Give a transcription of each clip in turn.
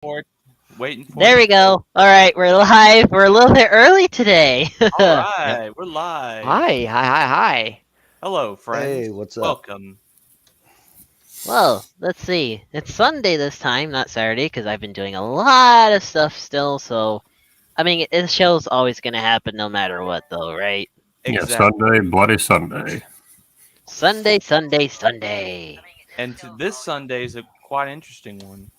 for it. Waiting for There it. we go. All right, we're live. We're a little bit early today. All Yep. right, we're live. Hi. Hello, friends. Hey, what's up? Welcome. Well, let's see. It's Sunday this time, not Saturday, because I've been doing a lot of stuff still. So, I mean, the show's always gonna happen no matter what, though, right? Yeah, Sunday, Exactly. bloody Sunday. Sunday, Sunday, Sunday. And this Sunday is a quite interesting one.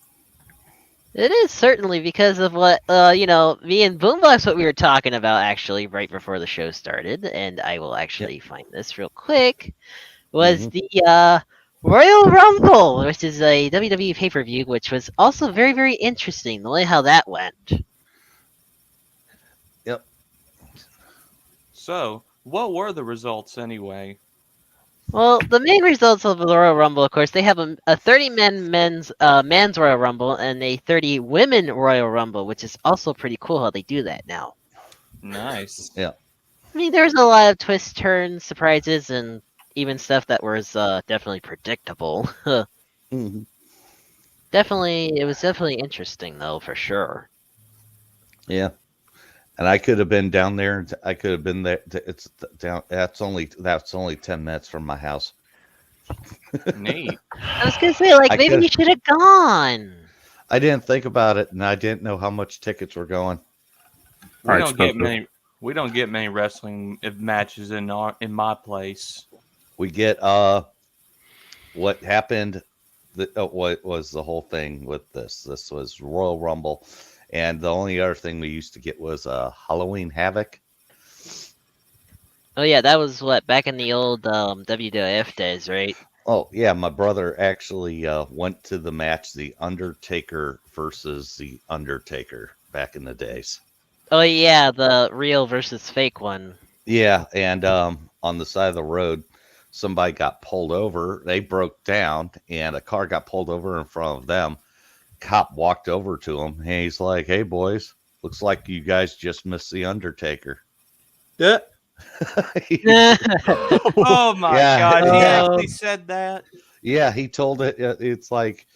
It is certainly because of what me and Boombox what we were talking about actually right before the show started, and I will Yep. actually find this real quick. Was hmm the Royal Rumble, which is a WWE pay per view, which was also very, very interesting. The way how that went. Yep. So, what were the results anyway? Well, the main results of the Royal Rumble, of course, they have a 30-man man's Royal Rumble and a 30 women Royal Rumble, which is also pretty cool how they do that now. Nice. Yeah. I mean, there's a lot of twists, turns, surprises, and even stuff that was definitely predictable. hmm It was definitely interesting though, for sure. Yeah. And I could have been down there. I could have been there. It's down. That's only 10 minutes from my house. Neat. I was gonna say, like, I maybe could. you should have gone. I didn't think about it, and I didn't know how much tickets were going. We Are don't get expensive. many. We don't get many wrestling matches in my place. We get what happened. What was the whole thing with this? This was Royal Rumble, and the only other thing we used to get was Halloween Havoc. Oh yeah, that was what back in the old WWF days, right? Oh yeah, my brother actually went to the match, The Undertaker versus The Undertaker, back in the days. Oh yeah, the real versus fake one. Yeah, and on the side of the road, somebody got pulled over. They broke down, and a car got pulled over in front of them. Cop walked over to him, and he's like, "Hey boys, looks like you guys just missed The Undertaker." Yeah. Oh my Yeah, God! He yeah, actually said that. yeah. He told it. It's like,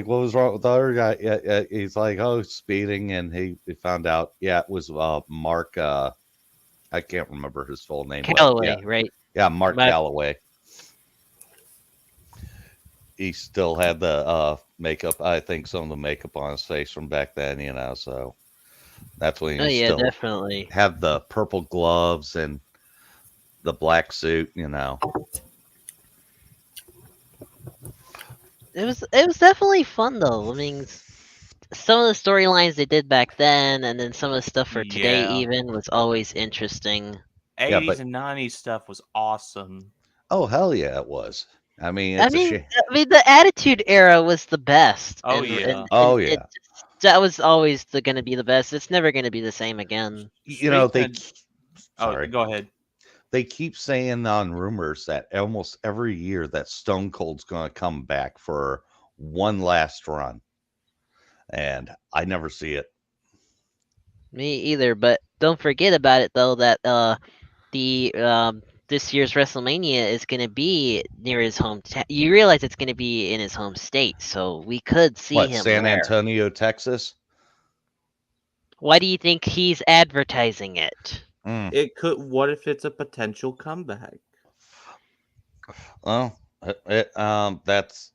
what was wrong with the other guy? Yeah, he's like, oh, speeding, and he found out. Yeah, it was Mark. I can't remember his full name, but yeah, Callaway, right? yeah, Mark My, Calloway. He still had the makeup. I think some of the makeup on his face from back then, so that's when oh he yeah, still definitely. had the purple gloves and the black suit. It was definitely fun though. I mean, some of the storylines they did back then, and then some of the stuff for today Yeah. even was always interesting. Yeah, 80s but and 90s stuff was awesome. oh hell yeah, it was. I mean, I it's a mean, shame. the Attitude Era was the best, Oh yeah. and Oh it yeah, that was always gonna be the best. It's never gonna be the same again. Speaking they. of, oh, Sorry. go ahead. They keep saying on rumors that almost every year that Stone Cold's going to come back for one last run, and I never see it. Me either, but don't forget about it though that the this year's WrestleMania is gonna be near his home. You realize it's gonna be in his home state, so we could see What, him San there. Antonio, Texas? Why do you think he's advertising it? Mm. It could. What if it's a potential comeback? Well, that's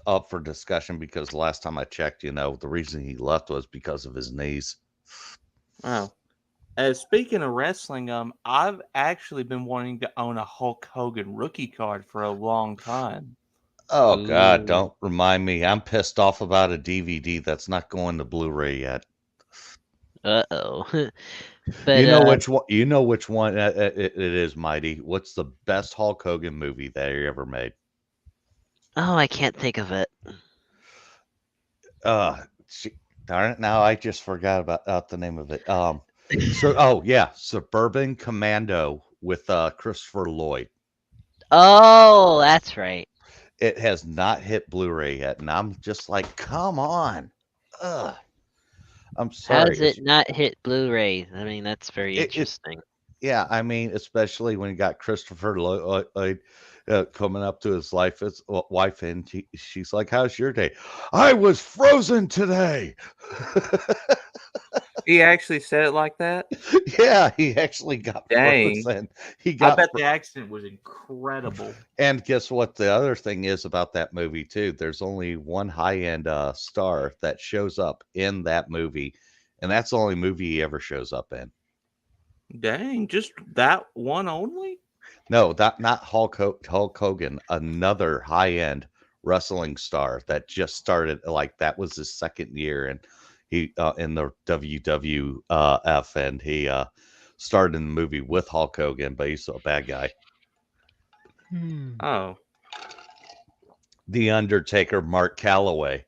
up for discussion because last time I checked, the reason he left was because of his knees. Oh, Speaking of wrestling, I've actually been wanting to own a Hulk Hogan rookie card for a long time. Oh God, Ooh, don't remind me. I'm pissed off about a DVD that's not going to Blu-ray yet. uh-oh. But You know which one it is, Mighty. What's the best Hulk Hogan movie that he ever made? oh, I can't think of it. Uh, Darn it! Now I just forgot about the name of it. So oh yeah, Suburban Commando with Christopher Lloyd. Oh, that's right. It has not hit Blu-ray yet, and I'm just like, come on. Ugh. I'm How sorry. does it not hit Blu-ray? I mean, that's very It interesting. Yeah, I mean, especially when you got Christopher Lloyd. coming up to his wife, and she's like, "How's your day?" I was frozen today. He actually said it like that? Yeah, he actually got Dang. frozen. He I got bet the accent was incredible. And guess what? The other thing is about that movie too. There's only one high-end star that shows up in that movie, and that's the only movie he ever shows up in. Dang, just that one only? No, that not Hulk Hogan. Another high-end wrestling star that just started. Like that was his second year, and he in the WWF, and he started in the movie with Hulk Hogan, but he's a bad guy. Oh. The Undertaker, Mark Calloway.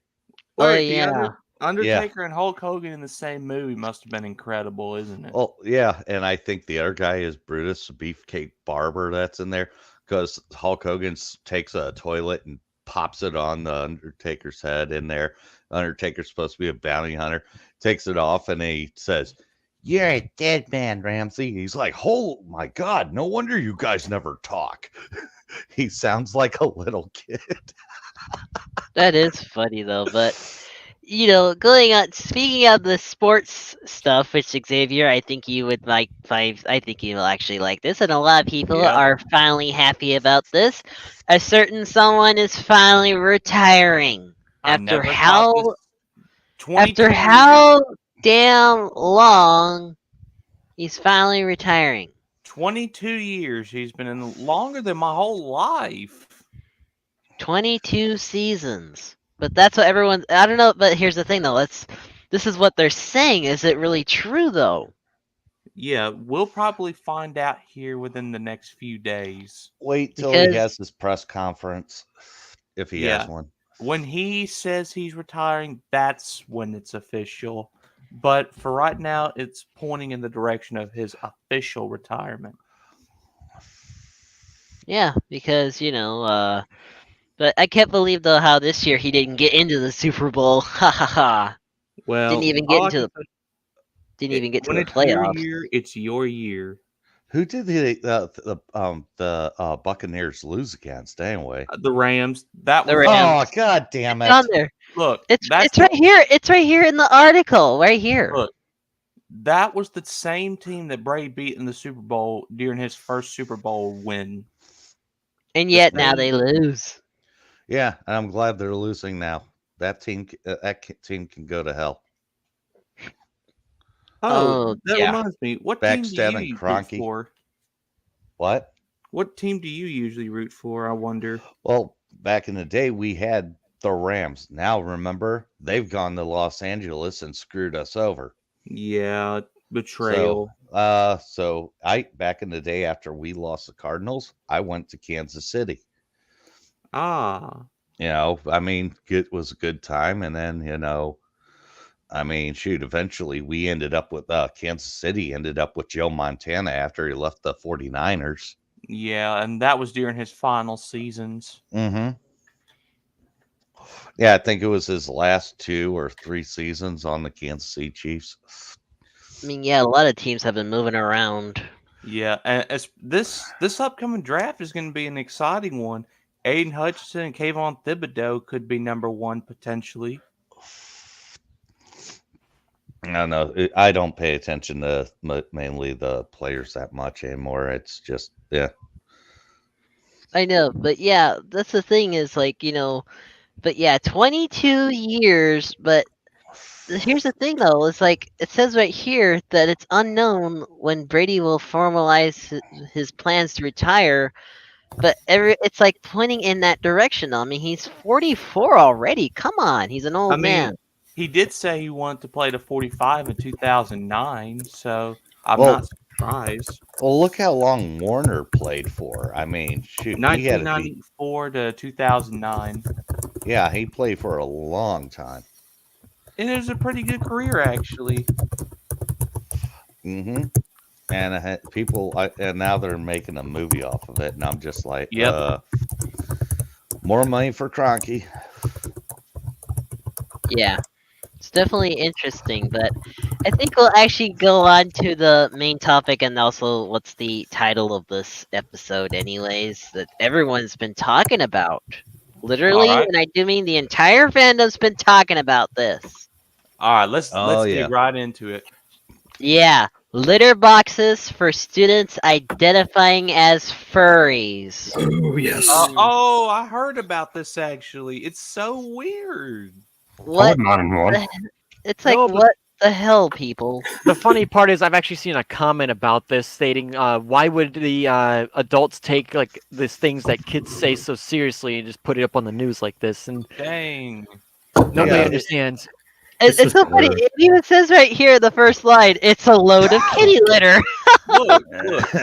Oh, Wait, the yeah. Undertaker and Hulk Hogan in the same movie must have been incredible, isn't it? Well, yeah, and I think the other guy is Brutus Beefcake Barber that's in there because Hulk Hogan takes a toilet and pops it on the Undertaker's head in there. Undertaker's supposed to be a bounty hunter, takes it off, and he says, "You're a dead man, Ramsey." He's like, "Oh my God, no wonder you guys never talk." He sounds like a little kid. That is funny though, but speaking of the sports stuff, which Xavier, I think you would like. I think you will actually like this, and a lot of people Yeah. are finally happy about this. A certain someone is finally retiring I after never thought how this 22 after how damn long he's finally retiring. 22 years he's been in, longer than my whole life. 22 seasons. But that's what everyone. I don't know. But here's the thing, though. This is what they're saying. Is it really true, though? Yeah, we'll probably find out here within the next few days. Wait till Because- he has his press conference, if he has one. When he says he's retiring, that's when it's official. But for right now, it's pointing in the direction of his official retirement. Yeah, because but I can't believe though how this year he didn't get into the Super Bowl. Ha ha ha! Well, Didn't even get all I into can Didn't even get to when the it's your playoffs. year, it's your year. Who did the Buccaneers lose against anyway? The Rams. That The was Rams. Oh, God damn It's on it! there. look. It's That's right here. It's right here in the article. Right here. Look, that was the same team that Brady beat in the Super Bowl during his first Super Bowl win. And yet now same- they lose. Yeah, I'm glad they're losing now. That team can go to hell. Oh, that yeah. reminds me. What team do Backstab and you root Kroenke. for? What? What team do you usually root for? I wonder. Well, back in the day, we had the Rams. Now, remember, they've gone to Los Angeles and screwed us over. Yeah, betrayal. So I back in the day after we lost the Cardinals, I went to Kansas City. Ah, I mean, it was a good time, and then I mean, shoot, eventually we ended up with Kansas City ended up with Joe Montana after he left the 49ers. yeah, and that was during his final seasons. Mm-hmm. Yeah, I think it was his last 2 or 3 seasons on the Kansas City Chiefs. I mean, yeah, a lot of teams have been moving around. Yeah, and as this upcoming draft is going to be an exciting one. Aiden Hutchinson and Kayvon Thibodeau could be number 1 potentially. I don't know. I don't pay attention to mainly the players that much anymore. It's just, yeah. I know, but yeah, that's the thing is but yeah, 22 years, but here's the thing though, it's like it says right here that it's unknown when Brady will formalize his plans to retire, but it's like pointing in that direction though. I mean, he's 44 already. Come on, he's an old man. He did say he wanted to play to 45 in 2009, so I'm Well- not surprised. Well, look how long Warner played for. I mean, shoot, he had 1994 to 2009. he played for a long time. And it was a pretty good career, actually. Mm-hmm. And and now they're making a movie off of it, and I'm just like, Yep. More money for Kroenke. Yeah, it's definitely interesting, but I think we'll actually go on to the main topic and also what's the title of this episode, anyways, that everyone's been talking about. Literally, Alright. and I do mean the entire fandom's been talking about this. All right, let's Oh, yeah. get right into it. Yeah, litter boxes for students identifying as furries. Oh yes. Oh, I heard about this actually. It's so weird. I What? wouldn't mind one. It's like, No, but- what the hell, people? The funny part is, I've actually seen a comment about this stating, "Why would the adults take like these things that kids say so seriously and just put it up on the news like this?" And Dang. nobody Yeah. understands. It's It's so just funny. weird. It even says right here, the first line, it's a load of kitty litter. Look.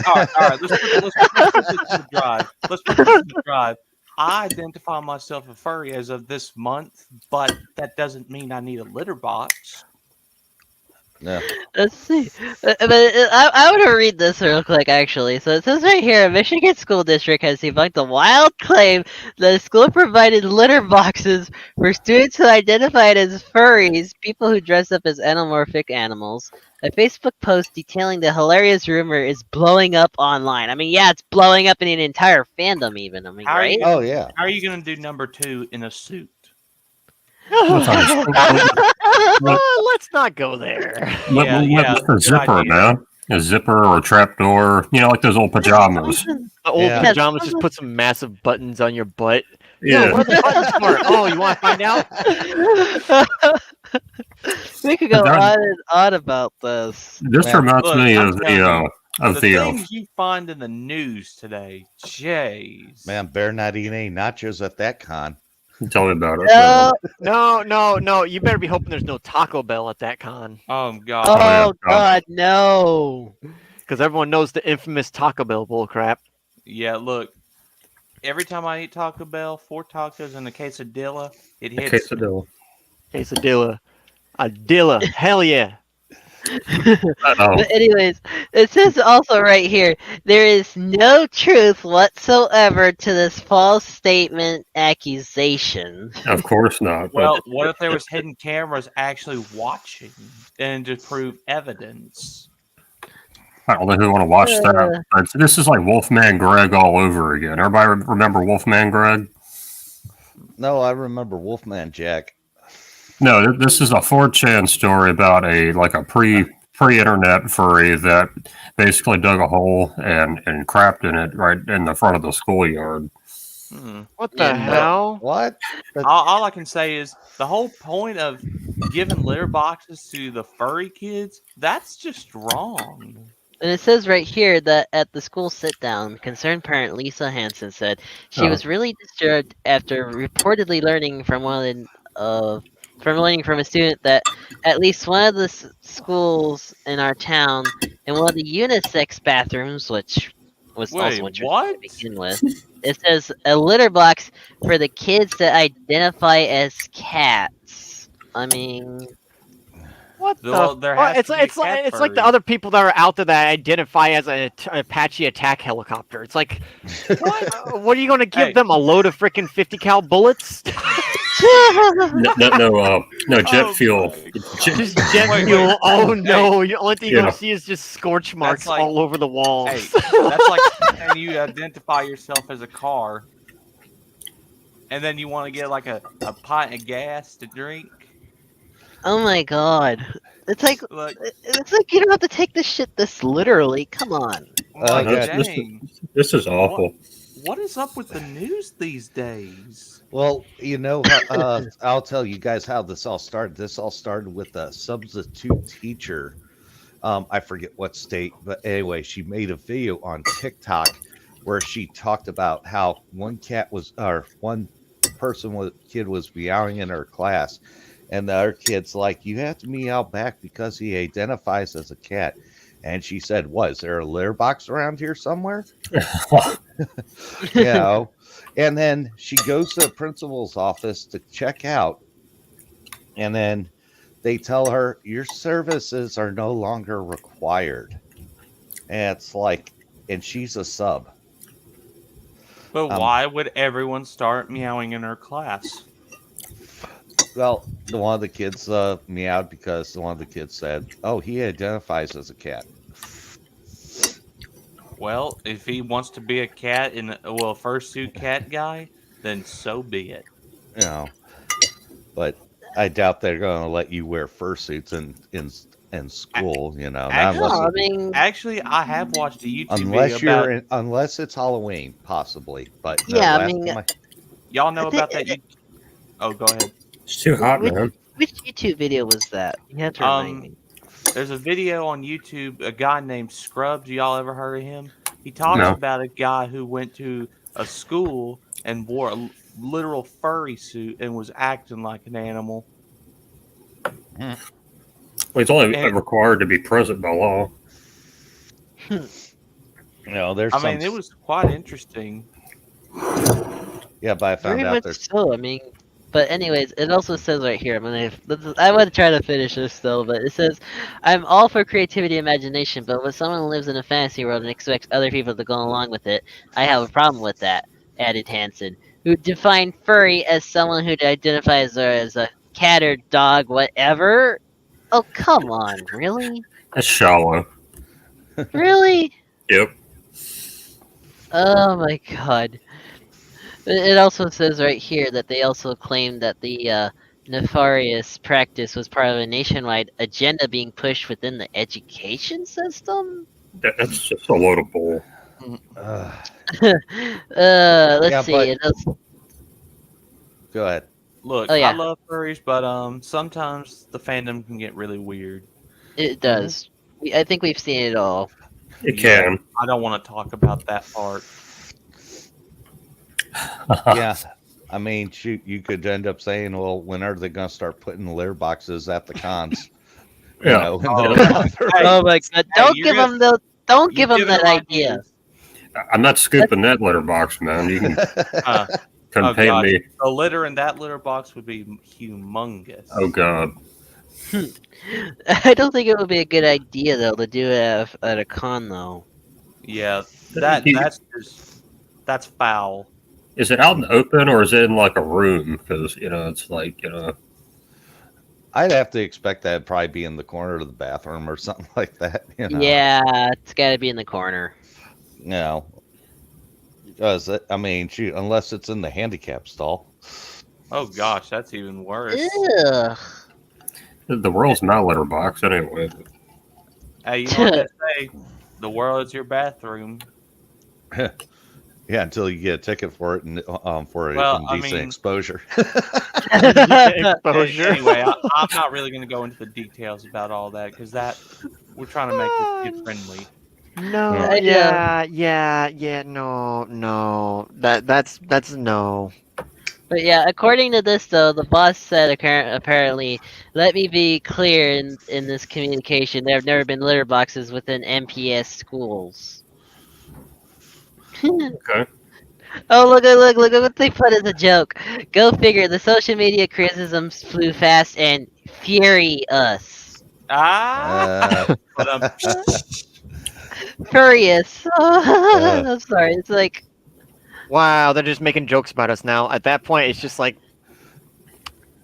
All right. Let's put this to the drive. Let's put this to the drive. I identify myself a furry as of this month, but that doesn't mean I need a litter box. Yeah. Let's see. I want to read this real quick, actually. So it says right here, a Michigan school district has debunked the wild claim that the school provided litter boxes for students who identified as furries, people who dress up as anamorphic animals. A Facebook post detailing the hilarious rumor is blowing up online. I mean, yeah, it's blowing up in an entire fandom, even. I mean, How are right? you- Oh, yeah. How are you going to do number 2 in a suit? Let's not go there. With the good zipper, idea. man. A zipper or a trapdoor. Like those old pajamas. The old Yeah. pajamas just put some massive buttons on your butt. Yeah. No, what are the buttons for? Oh, you want to find out? We could go But that- on and on about this. This Man, reminds look, me I'm of telling the The things you find in the news today, jeez. Man, better not eat any nachos at that con. Tell me about it. No. No. You better be hoping there's no Taco Bell at that con, Oh God. Oh yeah. God, no! because everyone knows the infamous Taco Bell bullcrap. Yeah, look. Every time I eat Taco Bell, 4 tacos and a quesadilla, it A hits. quesadilla. Quesadilla. A dilla. Hell yeah. Oh, But anyways, it says also right here, there is no truth whatsoever to this false statement accusation. of course not. Well, what if there was hidden cameras actually watching and to prove evidence? I don't know who want to watch that. But this is like Wolfman Greg all over again. Everybody remember Wolfman Greg? No, I remember Wolfman Jack. No, this is a 4chan story about a pre-internet furry that basically dug a hole and crapped in it right in the front of the schoolyard. What the Yeah, hell? What? All I can say is the whole point of giving litter boxes to the furry kids, that's just wrong. And it says right here that at the school sit-down, concerned parent Lisa Hansen said she Oh. was really disturbed after reportedly learning from a student that at least one of the schools in our town, in one of the unisex bathrooms, which was Wait, also interesting what? to begin with, it says a litter box for the kids that identify as cats. I mean, What Well, the? there Well, has it's to be like, a it's like cat it's like the furry. other people that are out there that identify as an Apache attack helicopter. It's like, what are you going to give Hey. them? A load of freaking 50 cal bullets? No, jet Oh fuel. my Just jet Wait, fuel. wait. Oh Hey. no! The only thing you're Yeah. gonna see is just scorch marks like- all over the walls. Hey, that's like saying you identify yourself as a car, and then you want to get like a pint of gas to drink. oh my god. It's like Like, you don't have to take this shit this literally. Come on. like God. dang, This is awful. what is up with the news these days? Well, I'll tell you guys how this all started. This all started with a substitute teacher. I forget what state, but anyway, she made a video on TikTok where she talked about how one kid was meowing in her class, and the other kid's like, "You have to meow back because he identifies as a cat." And she said, "What? Is there a litter box around here somewhere?" And then she goes to the principal's office to check out, and then they tell her your services are no longer required. And it's like, and she's a sub. But why would everyone start meowing in her class? Well, one of the kids meowed because one of the kids said, "Oh, he identifies as a cat." Well, if he wants to be a cat and well, fursuit cat guy, then so be it. You know, but I doubt they're going to let you wear fursuits in school. You know, not Actually, unless No, I mean, actually, I have watched a YouTube video about. unless it's Halloween, possibly. But no, yeah, I last mean, time Y'all I know think about that? Oh, go ahead. It's too hot, which, man. which YouTube video was that? You have to remind me. There's a video on YouTube. A guy named Scrubs. Y'all ever heard of him? He talks No. about a guy who went to a school and wore a literal furry suit and was acting like an animal. Well, it's only And- required to be present by law. you know, there's I some. mean, it was quite interesting. Yeah, but I found Very out much there's. so. I mean, but anyways, it also says right here. I want to try to finish this still, but it says, "I'm all for creativity and imagination, but when someone lives in a fantasy world and expects other people to go along with it, I have a problem with that." Added Hansen, who defined furry as someone who identifies as a cat or dog, whatever. Oh, come on, really? That's shallow. Really? Yep. Oh my god. It also says right here that they also claim that the nefarious practice was part of a nationwide agenda being pushed within the education system. That's just a load of bull. Let's Yeah, see. but- It does, Go ahead. Look, Oh, yeah. I love furries, but sometimes the fandom can get really weird. it does. I think we've seen it all. It Yeah. can. I don't want to talk about that part. Yeah. I mean, shoot, you could end up saying, well, when are they going to start putting litter boxes at the cons? You Yeah. know, in the Oh. bathroom? Hey, Oh my god! Don't you're give gonna- them the. Don't You give them give that them idea. ideas. I'm not scooping that litter box, man. You can Uh, come oh, pay gosh. me. The litter in that litter box would be humongous. Oh, God. I don't think it would be a good idea though to do it at a con though. Yeah, You- that's foul. Is it out in the open or is it in like a room? Because, it's like, I'd have to expect that it'd probably be in the corner of the bathroom or something like that. You know? Yeah, it's got to be in the corner. You know, because, I mean, shoot, unless it's in the handicap stall. Oh gosh, that's even worse. Ugh. the world's my litter box anyway. Hey, you know what they say? The world is your bathroom. Yeah, until you get a ticket for it and for Well, I indecent mean- exposure. Exposure. Anyway, I'm not really going to go into the details about all that because we're trying to make this kid friendly. No, no. That's no. But yeah, according to this though, the boss said apparently, let me be clear in this communication, there have never been litter boxes within MPS schools. Okay. Oh, look at what they put as a joke. Go figure, the social media criticisms flew fast and furious. Ah! But, Furious. I'm sorry, it's like, Wow, they're just making jokes about us now. At that point, it's just like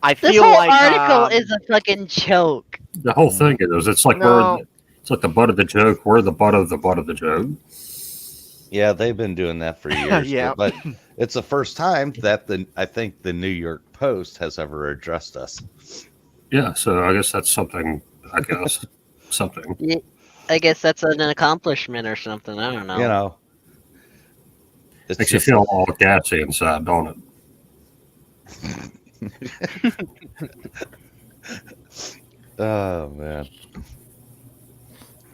I this feel whole like article is a fucking joke. The whole thing is, it's like No. it's like the butt of the joke. We're the butt of the joke. Yeah, they've been doing that for years. Yeah. But it's the first time that I think the New York Post has ever addressed us. Yeah, so I guess that's something. I guess something. I guess that's an accomplishment or something. I don't know. You know, it's Makes you just- feel all gassy inside, don't it? Oh man.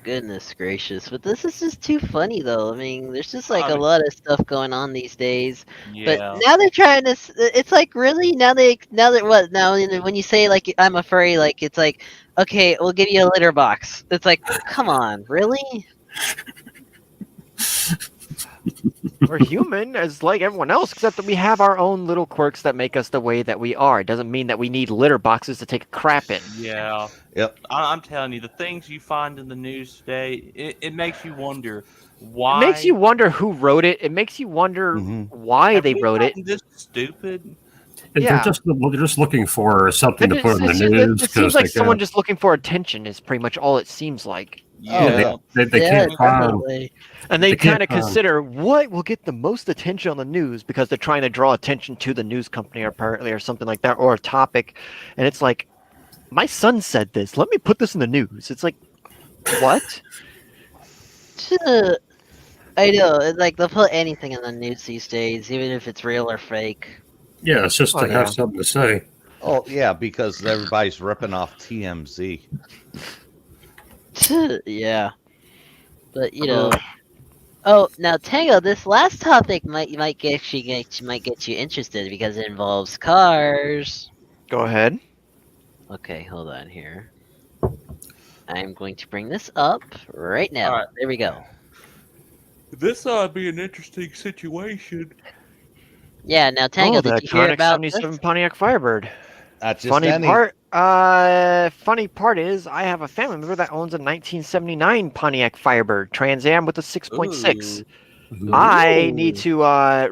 Goodness gracious, but this is just too funny though. I mean, there's just like I a mean- lot of stuff going on these days. yeah. But now they're trying to. It's like really now that what now when you say like I'm a furry, like it's like okay, we'll give you a litter box. It's like come on, really? we're human as like everyone else, except that we have our own little quirks that make us the way that we are. It doesn't mean that we need litter boxes to take a crap in. Yeah. Yep. I'm telling you, the things you find in the news today, it makes you wonder why. It makes you wonder who wrote it. It makes you wonder Mhm. why have they we wrote it. gotten this stupid. Yeah. They're just looking for something to put in the It news seems because like they someone can't. just looking for attention is pretty much all it seems like. Yeah. They Yeah, can't find. definitely. And they They can't kind of find. consider what will get the most attention on the news because they're trying to draw attention to the news company apparently or something like that or a topic. And it's like, my son said this. Let me put this in the news. It's like, what? I know. It's like they'll put anything in the news these days, even if it's real or fake. Yeah, it's just Oh, to have yeah. something to say. Oh yeah, because everybody's ripping off TMZ. Yeah, but Oh, now Tango, this last topic might get you interested because it involves cars. Go ahead. Okay, hold on here. I'm going to bring this up right now. Alright. There we go. This ought be an interesting situation. Yeah, now Tango, the did you hear iconic about 77 this? Pontiac Firebird. Not just Funny any. part is I have a family member that owns a 1979 Pontiac Firebird Trans Am with a 6.6. I need to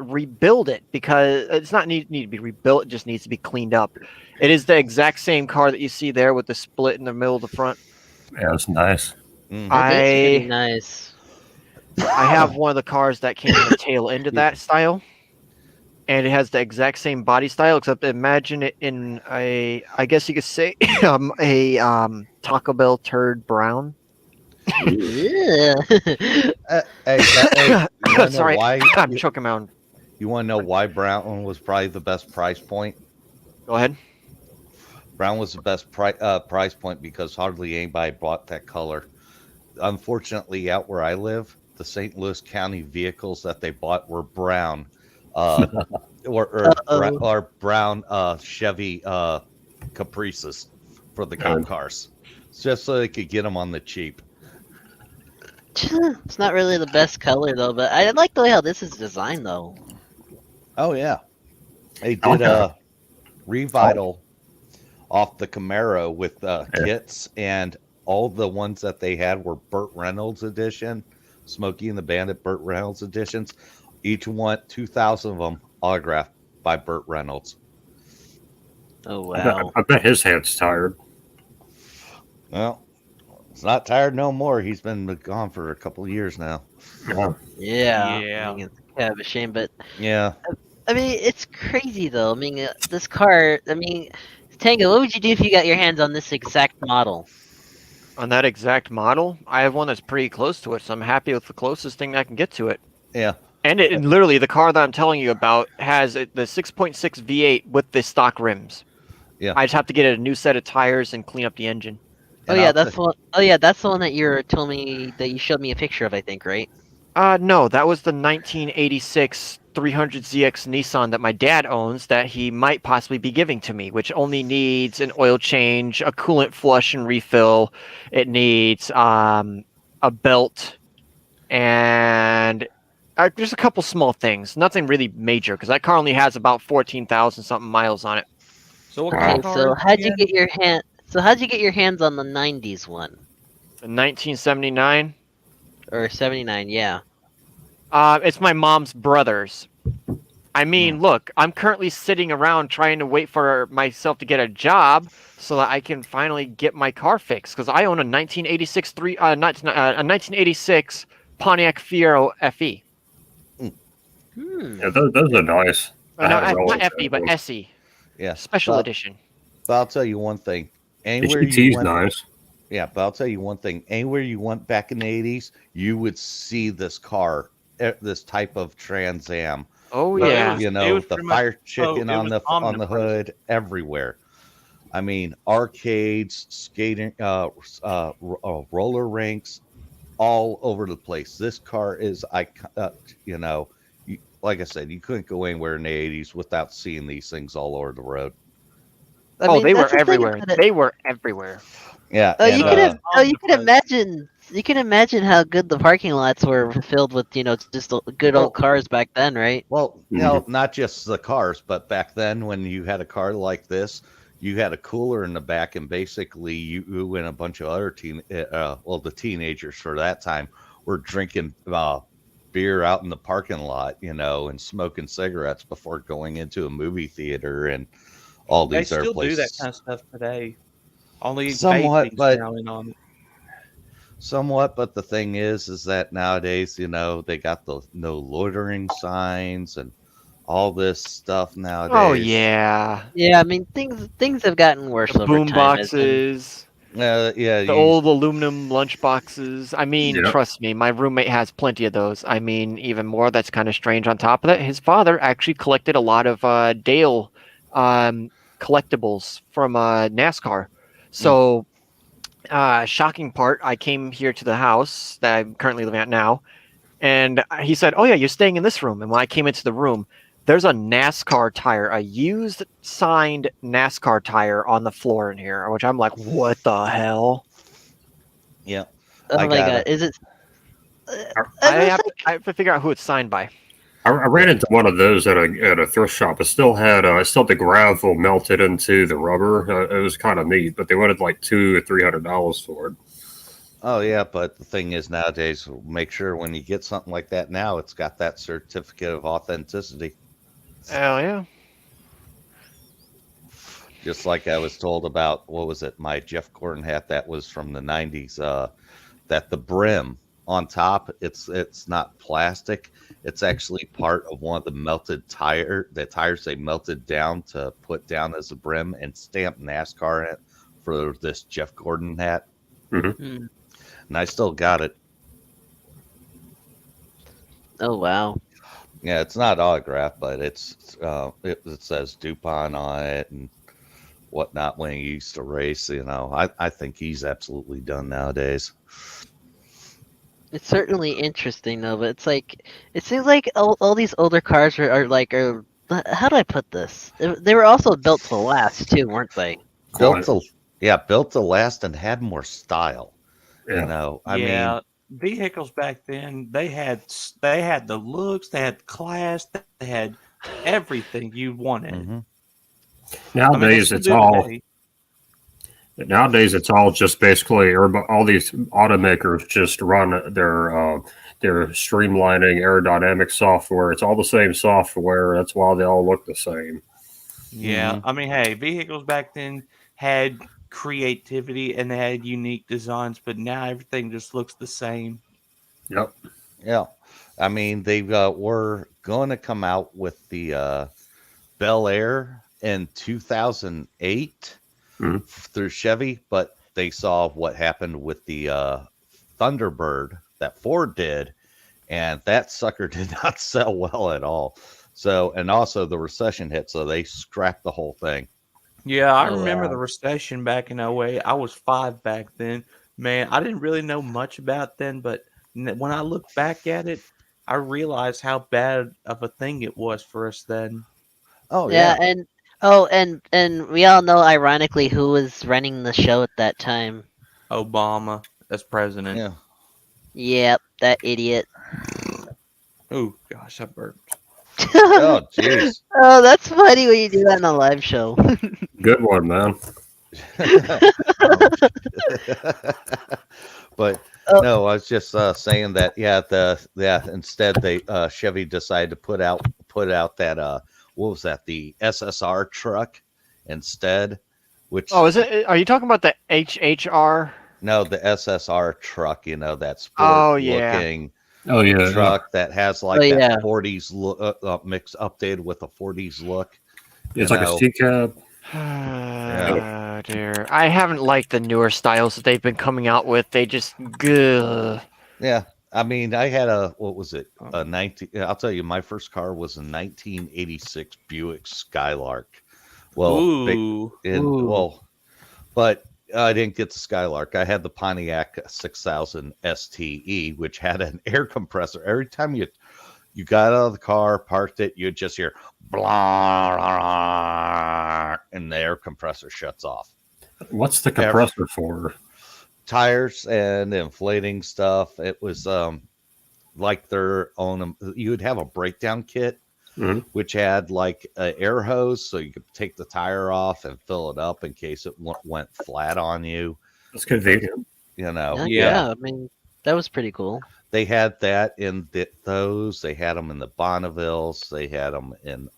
rebuild it because it's not need to be rebuilt. It just needs to be cleaned up. It is the exact same car that you see there with the split in the middle of the front. Yeah, it's nice. Mhm. That is pretty nice. I have one of the cars that came in the tail end of that style, and it has the exact same body style, except imagine it in I guess you could say, a Taco Bell turd brown. Ugh. Hey, you wanna Sorry, know why? I'm choking my own. You want to know why Brown was probably the best price point? Go ahead. Brown was the best price point because hardly anybody bought that color. Unfortunately, out where I live, the St. Louis County vehicles that they bought were brown, or brown Chevy Caprices for the cop cars, just so they could get them on the cheap. It's not really the best color though, but I like the way how this is designed though. Oh yeah, they did Okay. a revital off the Camaro with kits, and all the ones that they had were Burt Reynolds edition, Smokey and the Bandit Burt Reynolds editions. Each one, 2,000 of them autographed by Burt Reynolds. Oh wow. I bet his head's tired. Well, it's not tired no more. He's been gone for a couple of years now. Yeah. Yeah. Yeah. I mean, it's kind of a shame, but Yeah. I mean, it's crazy though. I mean, this car. I mean, Tango, what would you do if you got your hands on this exact model? On that exact model, I have one that's pretty close to it, so I'm happy with the closest thing I can get to it. Yeah. And literally, the car that I'm telling you about has the 6.6 V8 with the stock rims. Yeah. I just have to get a new set of tires and clean up the engine. Oh And yeah, I'll that's say- the one. Oh yeah, that's the one that you told me that you showed me a picture of. I think, right? No, that was the 1986 300ZX Nissan that my dad owns that he might possibly be giving to me, which only needs an oil change, a coolant flush and refill. It needs a belt, and there's a couple small things. Nothing really major because that car only has about 14,000 something miles on it. So what Okay, kind of car so is it how'd you again? get your hand? So how'd you get your hands on the '90s one The 1979. or '79? Yeah. It's my mom's brother's. I mean, look, I'm currently sitting around trying to wait for myself to get a job so that I can finally get my car fixed because I own a 1986 a 1986 Pontiac Fiero FE. Yeah, those are nice. I No, had a not roller FE, but coaster. SE, Yeah. special But- edition. But I'll tell you one thing. The Anywhere you GT's went, nice. yeah, but I'll tell you one thing. Anywhere you went back in the 80s, you would see this car, this type of Trans Am. Oh But it yeah, was- You know, the pretty much- fire chicken it on was the omnipresent. hood, everywhere. I mean, arcades, skating, roller rinks, all over the place. This car is, you know, like I said, you couldn't go anywhere in the 80s without seeing these things all over the road. I oh mean, they were that's the thing everywhere. about it. They were everywhere. Yeah. Oh, and, you could have. Oh, you could omnipresent. imagine. You can imagine how good the parking lots were filled with, just good old cars back then, right? Well, not just the cars, but back then when you had a car like this, you had a cooler in the back, and basically you and a bunch of other the teenagers for that time were drinking beer out in the parking lot, and smoking cigarettes before going into a movie theater and all They these other still do that places. kind of stuff today. Only Somewhat, vaping's but now in on it. somewhat, but the thing is that nowadays, they got the no loitering signs and all this stuff nowadays. Oh yeah, Yeah, I mean things have gotten worse the over boom time. As in, boxes, Yeah, the old aluminum lunch boxes. I mean, Yep. trust me, my roommate has plenty of those. I mean, even more. That's kind of strange. On top of that, his father actually collected a lot of Dale collectibles from NASCAR. So, shocking part, I came here to the house that I'm currently living at now, and he said, "Oh yeah, you're staying in this room." And when I came into the room, there's a NASCAR tire, a used signed NASCAR tire on the floor in here, which I'm like, "What the hell?" yeah. oh I my got god, it. is it? I It was have, like, I have to figure out who it's signed by. I ran into one of those at a thrift shop. It still had the gravel melted into the rubber. It was kind of neat, but they wanted like $200 or $300 for it. Oh yeah, but the thing is nowadays, make sure when you get something like that now, it's got that certificate of authenticity. Hell yeah. Just like I was told about, what was it, my Jeff Gordon hat that was from the 90s, that the brim on top, it's not plastic. It's actually part of one of the the tires they melted down to put down as a brim and stamp NASCAR in it for this Jeff Gordon hat. hmm. And I still got it. Oh wow. Yeah, it's not autographed, but it says DuPont on it and whatnot when he used to race. I think he's absolutely done nowadays. It's certainly interesting though, but it's like it seems like all these older cars are how do I put this? They were also built to last too, weren't they? Built Quite. built to last and had more style. Yeah. I mean, Yeah, vehicles back then they had the looks, they had class, they had everything you wanted. mhm. I mean, they Nowadays, still it's do all today. Nowadays, it's all just basically all these automakers just run their streamlining aerodynamic software. It's all the same software. That's why they all look the same. Yeah, Mhm. I mean, hey, vehicles back then had creativity and they had unique designs, but now everything just looks the same. Yep. Yeah. I mean, they were going to come out with the Bel Air in 2008 Mhm. through Chevy, but they saw what happened with the Thunderbird that Ford did, and that sucker did not sell well at all. So, and also the recession hit, so they scrapped the whole thing. Yeah, I Oh remember wow. the recession back in '08. I was 5 back then. Man, I didn't really know much about then, but when I look back at it, I realized how bad of a thing it was for us then. Oh Yeah, yeah, and we all know ironically who was running the show at that time. Obama as president. yeah. Yep, that idiot. Oh gosh, I burped. Oh jeez. Oh, that's funny when you do that on a live show. Good one, man. But Oh, no, I was just saying that instead they Chevy decided to put out that what was that, the SSR truck instead, which Oh, is it? Are you talking about the HHR? no, the SSR truck, that sport Oh yeah. looking Oh yeah, yeah. truck that has oh like that yeah. 40s look, mix updated with a 40s look, you It's like a know. C cab. Oh dear. I haven't liked the newer styles that they've been coming out with. They just good. Yeah, I mean, I had what was it? Oh. A 19. I'll tell you, my first car was a 1986 Buick Skylark. Well, Ooh. but I didn't get the Skylark. I had the Pontiac 6000 STE, which had an air compressor. Every time you got out of the car, parked it, you'd just hear blah, and the air compressor shuts off. What's the compressor for? Tires and inflating stuff. It was like their own. You would have a breakdown kit, Mhm. which had like an air hose, so you could take the tire off and fill it up in case it went flat on you. That's convenient. Yeah, Yeah. I mean, That was pretty cool. They had that in those. They had them in the Bonnevilles. They had them in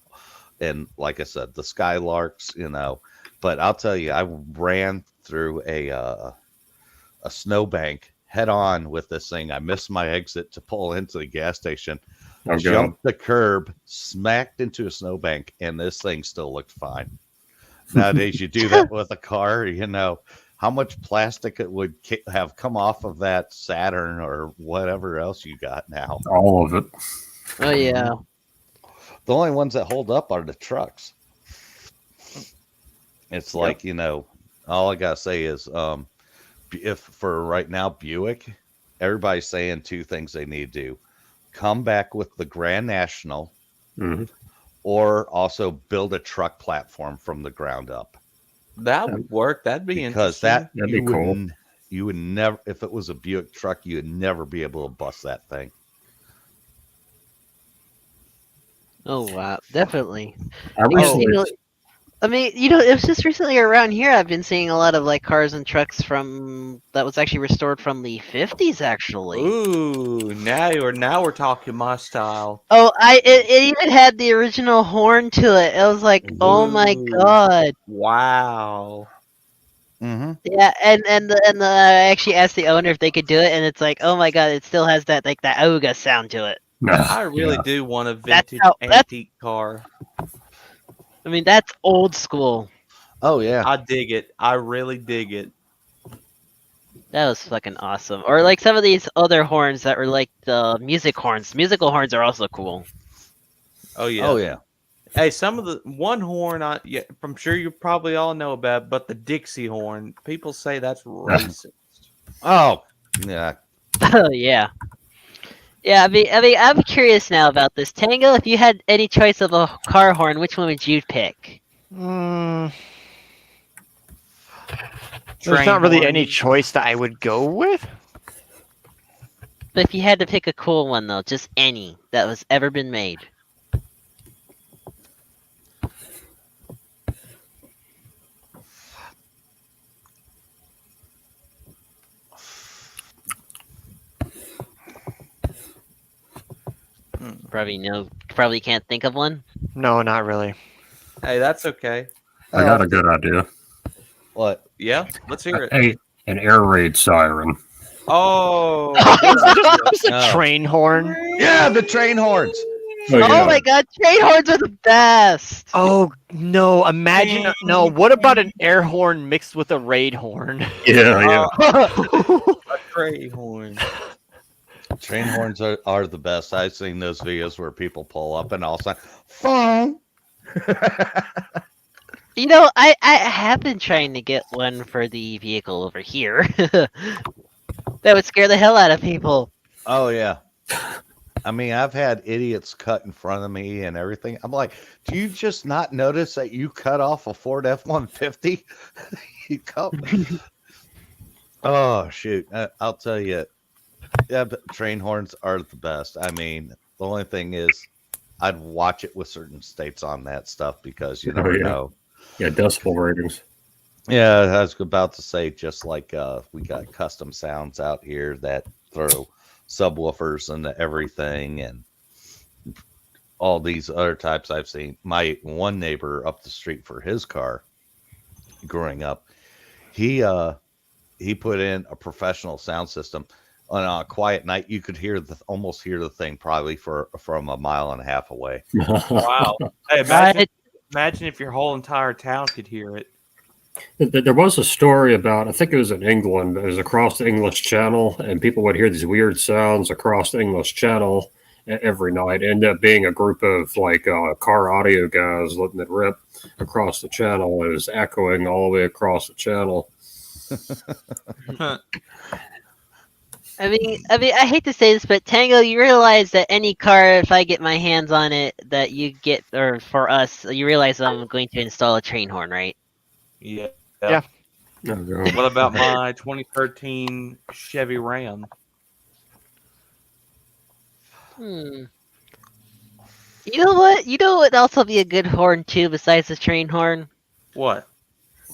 like I said, the Skylarks. But I'll tell you, I ran through a snowbank head on with this thing. I missed my exit to pull into the gas station. Oh, God. Jumped the curb, smacked into a snowbank, and this thing still looked fine. Nowadays, you do that with a car, how much plastic it would have come off of that Saturn or whatever else you got now. All of it. Oh yeah. The only ones that hold up are the trucks. It's like, all I got to say is, if for right now, Buick, everybody's saying two things they need to do. Come back with the Grand National, or also build a truck platform from the ground up. That would work. That'd be Because interesting. That'd be cool. You would never, if it was a Buick truck, you would never be able to bust that thing. Oh wow, definitely. I recently, I mean, it was just recently around here. I've been seeing a lot of like cars and trucks that was actually restored from the 50s, actually. Ooh, now we're talking my style. Oh, it even had the original horn to it. It was like, oh my Ooh. god. Wow. Mm-hmm. Yeah, and I actually asked the owner if they could do it, and it's like, oh my god, it still has that like that Ooga sound to it. I really do want a vintage that's- antique car. I mean, that's old school. Oh, yeah. I dig it. I really dig it. That was fucking awesome. Or like some of these other horns that were like the music horns. Musical horns are also cool. Oh yeah. Oh, yeah. Hey, some of the one horn I'm sure you probably all know about, but the Dixie horn. People say that's racist. Oh, yeah. Yeah. Yeah, I mean, I'm curious now about this. Tango, if you had any choice of a car horn, which one would you pick? There's Train not really horn. any choice that I would go with. But if you had to pick a cool one, though, just any that was ever been made. Probably can't think of one. No, not really. Hey, that's okay. I got a good idea. What? Yeah, let's hear it. Hey, an air raid siren. Oh, Just a No. train horn. Yeah, the train horns. Oh my god, train horns are the best! Oh no! Imagine no. What about an air horn mixed with a raid horn? Yeah. a train horn. Train horns are the best. I've seen those videos where people pull up and all of a sudden, phone. I have been trying to get one for the vehicle over here. That would scare the hell out of people. Oh, yeah. I mean, I've had idiots cut in front of me and everything. I'm like, do you just not notice that you cut off a Ford F-150? You come. Oh, shoot. I'll tell you. Yeah, but train horns are the best. I mean, the only thing is I'd watch it with certain states on that stuff because you never know. Yeah, decibel ratings. Yeah, I was about to say, just like we got custom sounds out here that throw subwoofers into everything and all these other types I've seen. My one neighbor up the street for his car growing up, he put in a professional sound system. On a quiet night, you could almost hear the thing probably from a mile and a half away. Wow. Hey, imagine if your whole entire town could hear it. There was a story about, I think it was in England, it was across the English Channel, and people would hear these weird sounds across the English Channel every night. It ended up being a group of like car audio guys letting it rip across the channel. It was echoing all the way across the channel. I mean, I hate to say this, but Tango, you realize that any car, if I get my hands on it, that you get, or for us, you realize I'm going to install a train horn, right? Yeah. Yeah. Oh, God. What about my 2013 Chevy Ram? You know what? You know what would also be a good horn too, besides the train horn? What?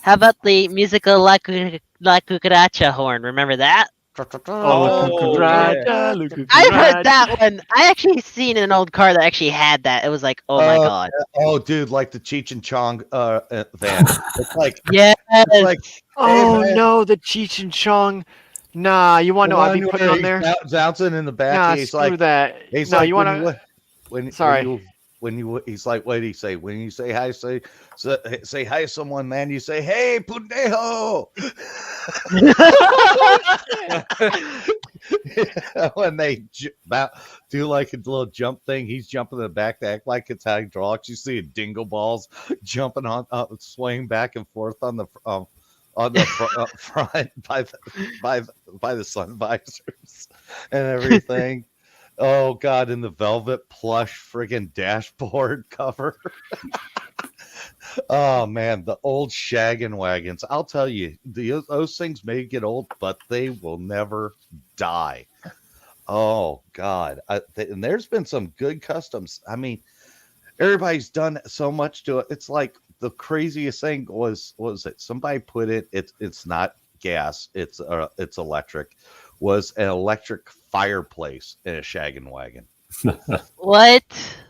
How about the Musica La Cucaracha horn? Remember that? Oh, Cucaracha, look, I've heard cucaracha. that one. I actually seen an old car that actually had that. It was like, oh my god. Oh, dude, like the Cheech and Chong van. It's like, Yes. it's like, Oh man. no, the Cheech and Chong. Nah, you want the to know? I'd be one putting where on he's there. bouncing in the back. Nah, He's screw like, that. he's No, like, you want to? Sorry. when you he's like, what did he say? When you say hi, say hi to someone, man. You say, hey, pendejo. When they do like a little jump thing, he's jumping in the back to act like it's hydraulics. You see dingle balls jumping on, swaying back and forth on the front by the sun visors and everything. Oh God, in the velvet plush friggin' dashboard cover. Oh man, the old shaggin' wagons. I'll tell you, those things may get old, but they will never die. Oh God, and there's been some good customs. I mean, everybody's done so much to it. It's like the craziest thing was it? Somebody put it. It's not gas. It's electric. Was an electric fireplace in a shaggin' wagon. What?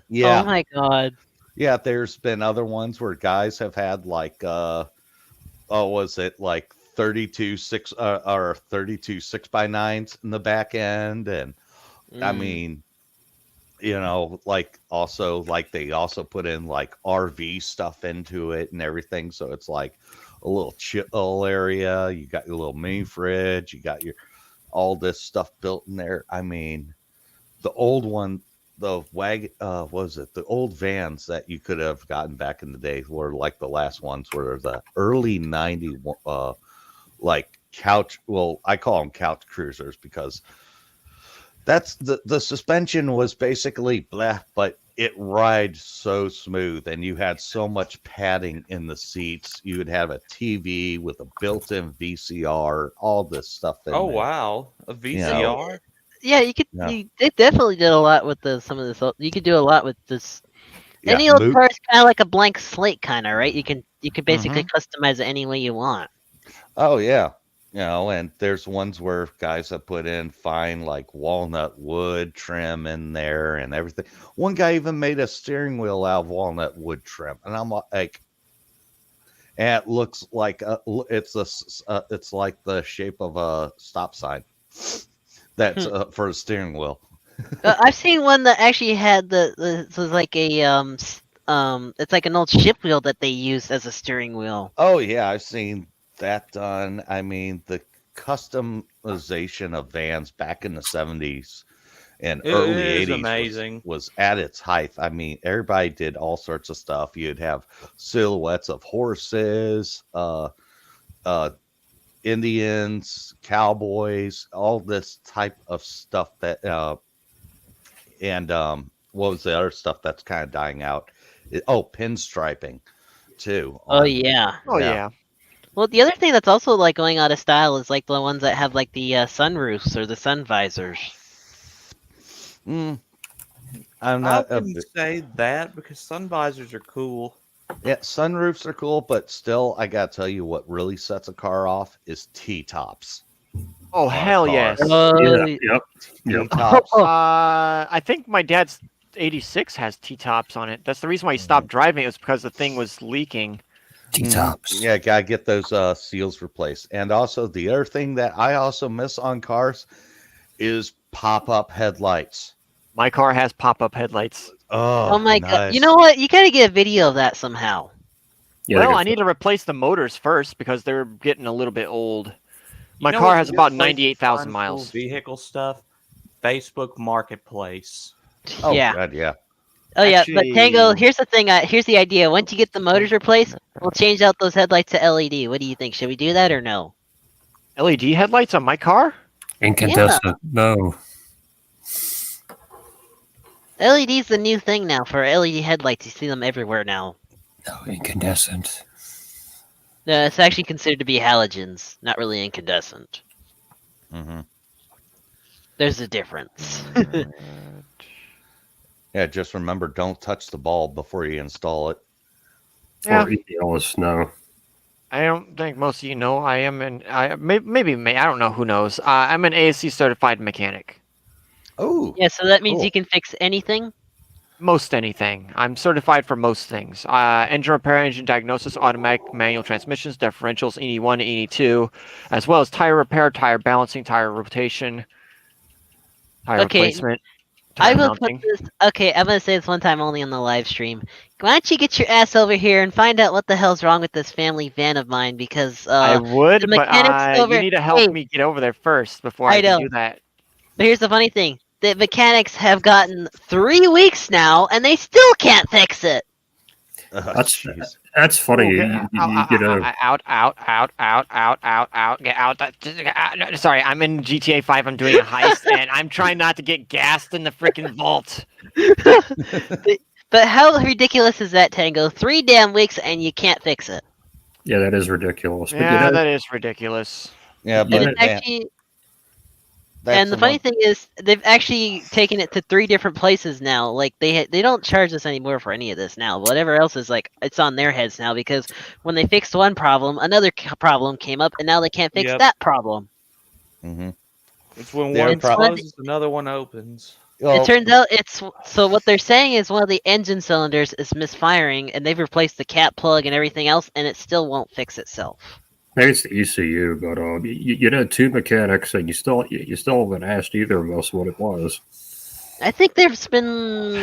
Yeah. Oh my god. Yeah, there's been other ones where guys have had like was it like 32 6 or 32 6x9s in the back end, and I mean, like also like they also put in like RV stuff into it and everything, so it's like a little chill area. You got your little mini fridge, you got your all this stuff built in there. I mean, the old one, the the old vans that you could have gotten back in the day were like the last ones were the early 90s like couch, well, I call them couch cruisers because that's the suspension was basically black, but it rides so smooth, and you had so much padding in the seats. You would have a TV with a built-in VCR, all this stuff in Oh there. wow, a VCR. Yeah, you could. Yeah. They definitely did a lot with some of this. You could do a lot with this. Yeah, Any old car is kind of like a blank slate, kind of, right? You can basically Mm-hmm. customize it any way you want. Oh yeah. And there's ones where guys have put in fine like walnut wood trim in there and everything. One guy even made a steering wheel out of walnut wood trim, and I'm like, and it looks like it's like the shape of a stop sign. That's for a steering wheel. I've seen one that actually had so it's like a it's like an old ship wheel that they use as a steering wheel. Oh yeah, I've seen that done. I mean, the customization of vans back in the 70s and early is 80s amazing. was at its height. I mean, everybody did all sorts of stuff. You'd have silhouettes of horses, Indians, cowboys, all this type of stuff that and what was the other stuff that's kind of dying out? Pinstriping too. Oh yeah. Oh yeah. Well, the other thing that's also like going out of style is like the ones that have like the sunroofs or the sun visors. I'm I not. wouldn't say that because sun visors are cool. Yeah, sunroofs are cool, but still, I gotta tell you what really sets a car off is T-tops. Oh hell cars. yes. Yep. T-tops. I think my dad's 86 has T-tops on it. That's the reason why he stopped driving. It was because the thing was leaking. T-tops. Yeah, gotta get those seals replaced. And also, the other thing that I also miss on cars is pop-up headlights. My car has pop-up headlights. Oh my god! nice. You know what? You gotta get a video of that somehow. Yeah, Well, I need to replace the motors first because they're getting a little bit old. My You know car what's has a good about place to 98,000 find miles. cool vehicle stuff. Facebook Marketplace. Oh, Yeah. God, yeah. Oh yeah. But Tango, Actually- here's the thing. Here's the idea. Once you get the motors replaced, we'll change out those headlights to LED. What do you think? Should we do that or no? LED headlights on my car? Incandescent. No. LED's the new thing now for LED headlights. You see them everywhere now. No, incandescent. No, it's actually considered to be halogens, not really incandescent. Mm-hmm. There's a difference. Yeah, just remember, don't touch the bulb before you install it. Yeah. Or ELS, no. I don't think most of you know. I am I don't know. Who knows? I'm an ASC certified mechanic. Oh, Yeah, so that means cool. you can fix anything. Most anything. I'm certified for most things. Engine repair, engine diagnosis, automatic, manual transmissions, differentials, EE1, EE2, as well as tire repair, tire balancing, tire rotation, tire Okay, replacement, I tire will put mounting. this. Okay, I'm gonna say this one time only on the live stream. Why don't you get your ass over here and find out what the hell's wrong with this family van of mine? Because I the would, but mechanics over. you need to help Hey, me get over there first before I I can know. do that. But here's the funny thing: the mechanics have gotten 3 weeks now, and they still can't fix it. That's Jeez. that's funny. Ooh, You get a out, get out. Get out. No, sorry, I'm in GTA 5. I'm doing a heist, and I'm trying not to get gassed in the freaking vault. But how ridiculous is that, Tango? 3 damn weeks, and you can't fix it. yeah, that is ridiculous. But Yeah, that is ridiculous. Yeah, And but it's actually. that's And the funny thing is, they've actually taken it to 3 different places now. Like they don't charge us anymore for any of this now. Whatever else is like, it's on their heads now because when they fixed one problem, another problem came up, and now they can't fix Yep. that problem. Mhm. It's when They're one pro- closes, another one opens. Well, It turns out it's so what they're saying is one of the engine cylinders is misfiring, and they've replaced the cat plug and everything else, and it still won't fix itself. maybe it's the ECU, but you had 2 mechanics, and you still haven't asked either of us what it was. I think there's been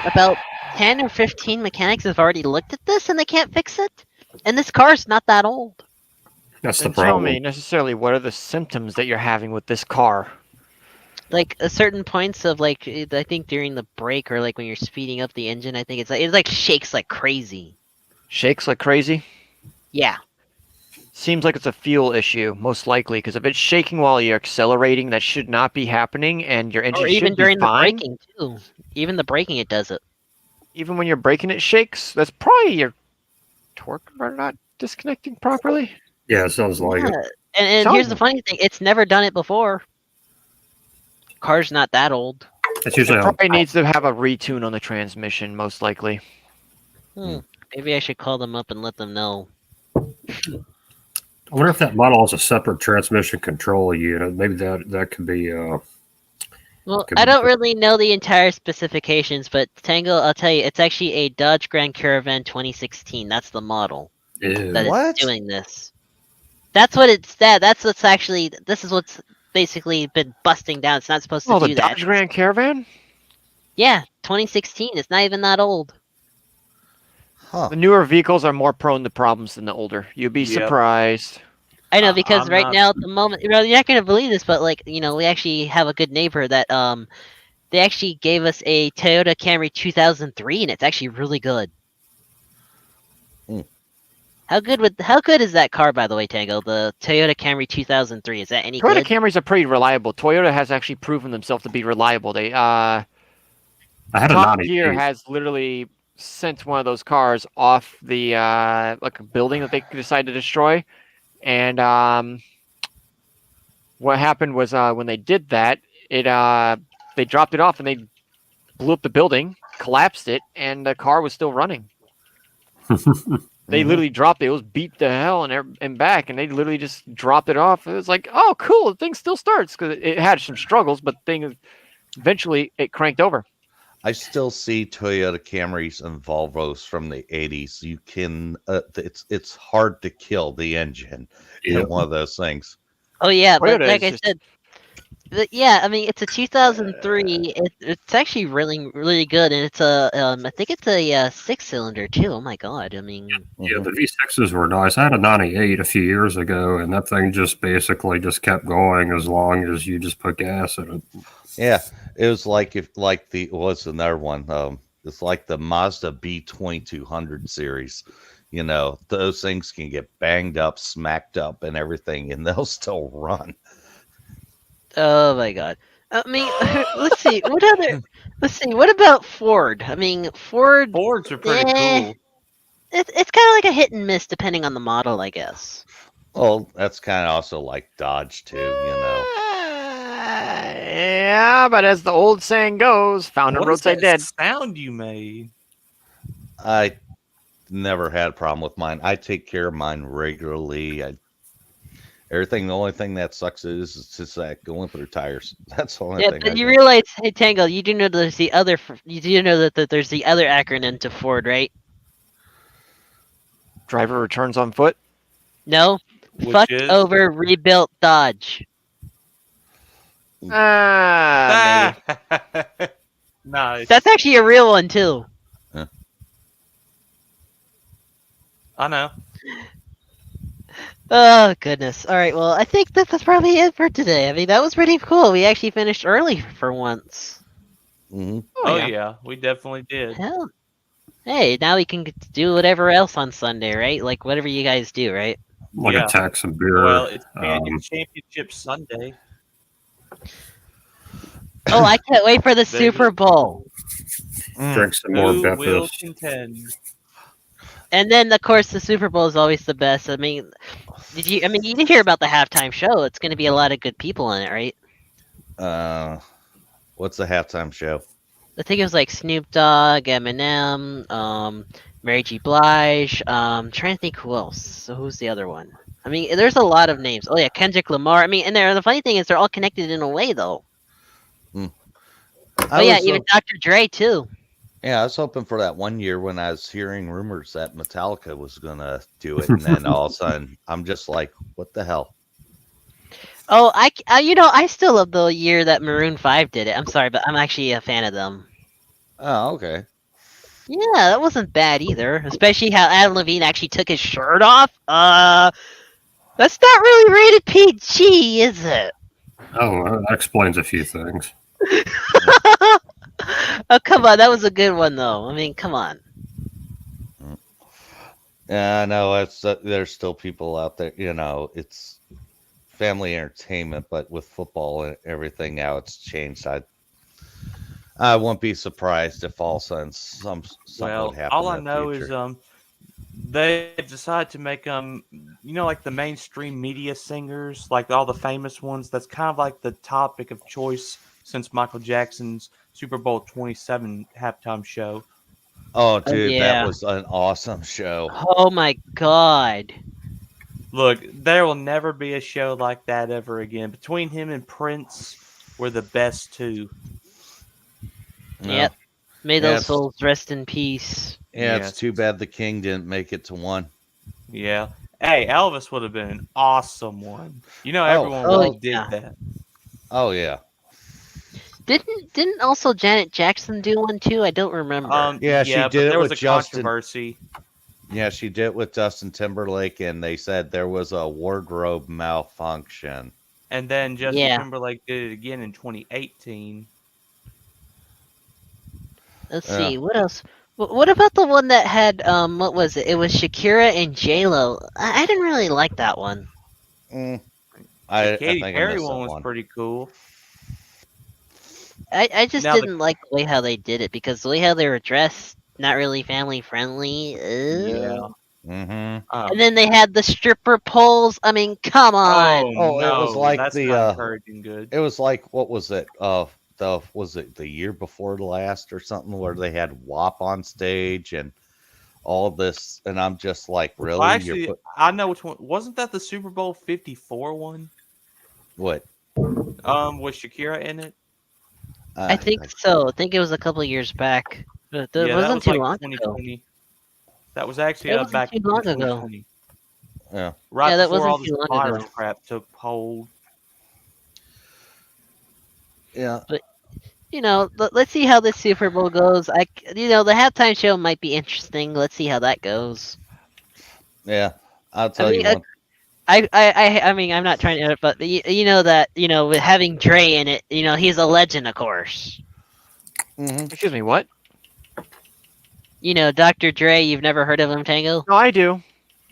about 10 or 15 mechanics have already looked at this, and they can't fix it. And this car's not that old. That's the And tell problem. me necessarily what are the symptoms that you're having with this car? Like a certain points of like I think during the brake or like when you're speeding up the engine, I think it like shakes like crazy. Shakes like crazy? Yeah. Seems like it's a fuel issue, most likely, because if it's shaking while you're accelerating, that should not be happening, and your engine Or even should be during the fine. braking too. Even the braking it does it. Even when you're braking, it shakes. That's probably your torque converter not disconnecting properly. Yeah, it sounds like Yeah. it. And Sounds- here's the funny thing, it's never done it before. Car's not that old. That's usually It how. probably needs to have a retune on the transmission, most likely. Maybe I should call them up and let them know. I wonder if that model has a separate transmission control unit. Maybe that could be. Well, Could I be don't good. really know the entire specifications, but Tango, I'll tell you, it's actually a Dodge Grand Caravan 2016. That's the model that What? is doing this. That's what it's that. That's what's actually. This is what's basically been busting down. It's not supposed to Oh, do the that. Dodge Grand Caravan? Yeah, 2016. It's not even that old. Huh. The newer vehicles are more prone to problems than the older. You'd be Yep. surprised. I know because I'm right not- now at the moment, you're not gonna believe this, but like we actually have a good neighbor that they actually gave us a Toyota Camry 2003, and it's actually really good. Hmm. How good is that car, by the way, Tango? The Toyota Camry 2003. Is that any Toyota good? Camrys are pretty reliable. Toyota has actually proven themselves to be reliable. They I had a Top 98. Gear has literally sent one of those cars off the like a building that they decided to destroy, and what happened was when they did that, they dropped it off and they blew up the building, collapsed it, and the car was still running. They Mhm. literally dropped it. It was beat to hell and back, and they literally just dropped it off. It was like, oh, cool, the thing still starts because it had some struggles, but the thing eventually it cranked over. I still see Toyota Camrys and Volvos from the 80s. You can it's hard to kill the engine Yep. in one of those things. Oh yeah, but Toyota like is I just- said, yeah, I mean it's a 2003. It's actually really good, and it's a I think it's a 6-cylinder too. Oh my god, I mean. Yeah, the V6s were nice. I had a 98 a few years ago, and that thing just basically just kept going as long as you just put gas in it. Yeah, it was like what's another one? It's like the Mazda B2200 series. Those things can get banged up, smacked up, and everything, and they'll still run. Oh my god. I mean, let's see. Let's see. What about Ford? I mean, Ford. Fords are pretty Eh. cool. It's kind of like a hit and miss depending on the model, I guess. Well, that's kind of also like Dodge too. Yeah, but as the old saying goes, found on What is roadside that dead. sound you made? never had a problem with mine. I take care of mine regularly. Everything. The only thing that sucks is just that going through tires. That's the only Yeah, thing. but I you do. realize, hey Tango, you do know there's the other. You do know that there's the other acronym to Ford, right? Driver returns on foot. No, Which fucked is over rebuilt Dodge. Maybe. Nice. That's actually a real one too. I know. Oh goodness. All right. Well, I think that's probably it for today. I mean, that was pretty cool. We actually finished early for once. Hmm. Oh yeah, we definitely did. Hell. Hey, now we can do whatever else on Sunday, right? Like whatever you guys do, right? Like Yeah. attack some beer. Well, it's Championship Sunday. Oh, I can't wait for the There you Super go. Bowl. Drink some more Who will Bethus. contend? And then, of course, the Super Bowl is always the best. I mean, you didn't hear about the halftime show. It's going to be a lot of good people in it, right? What's the halftime show? I think it was like Snoop Dogg, Eminem, Mary J. Blige. Trying to think who else. So who's the other one? I mean, there's a lot of names. Oh yeah, Kendrick Lamar. I mean, and the funny thing is they're all connected in a way, though. Oh yeah, even Dr. Dre too. Yeah, I was hoping for that one year when I was hearing rumors that Metallica was gonna do it, and then all of a sudden I'm just like, what the hell? Oh, I still love the year that Maroon 5 did it. I'm sorry, but I'm actually a fan of them. Oh, okay. Yeah, that wasn't bad either. Especially how Adam Levine actually took his shirt off. That's not really rated PG, is it? Oh, that explains a few things. Oh, come on, that was a good one though. I mean, come on. Yeah, no, it's there's still people out there. It's family entertainment, but with football and everything now, it's changed. I won't be surprised if all of a sudden something Well, would happen all I in the know future. is they decided to make like the mainstream media singers, like all the famous ones. That's kind of like the topic of choice since Michael Jackson's Super Bowl 27 halftime show. Oh, dude, that yeah. was an awesome show. Oh my god. Look, there will never be a show like that ever again. Between him and Prince, were the best two. No. Yep. May Yeah, those it's- souls rest in peace. Yeah, Yes. it's too bad the King didn't make it to one. Yeah. Hey, Elvis would have been an awesome one. Oh, Everyone oh, well did yeah. that. Oh yeah. Didn't also Janet Jackson do one too? I don't remember. Yeah, she but did it there was with a Justin. controversy. Yeah, she did it with Justin Timberlake, and they said there was a wardrobe malfunction. And then Justin Yeah. Timberlake did it again in 2018. Let's Yeah. see, what else? What about the one that had what was it? It was Shakira and J-Lo. I didn't really like that one. The Katy think I Perry missed one that was one. pretty cool. I just Now the- didn't like the way how they did it because the way how they were dressed, not really family friendly. Yeah. Mm-hmm. And then they had the stripper poles. I mean, come on. Oh, it was like that's the, not encouraging good. It was like, what was it? Was it the year before last or something where they had WAP on stage and all this, and I'm just like, really? Well, actually, I know which one. Wasn't that the Super Bowl 54 one? What? With Shakira in it? I think so. I think it was a couple years back. But that Yeah, wasn't that was too like long ago. 2020. That was actually That wasn't back too in long ago. 2020. Yeah. Right Yeah, that before all wasn't this too long ago. virus crap took hold. Yeah. Let's see how this Super Bowl goes. The halftime show might be interesting. Let's see how that goes. Yeah. I'll tell you mean, one. I mean, I'm not trying to, but you know that with having Dre in it, he's a legend, of course. Mm-hmm. Excuse me, what? Dr. Dre. You've never heard of him, Tango? No, I do.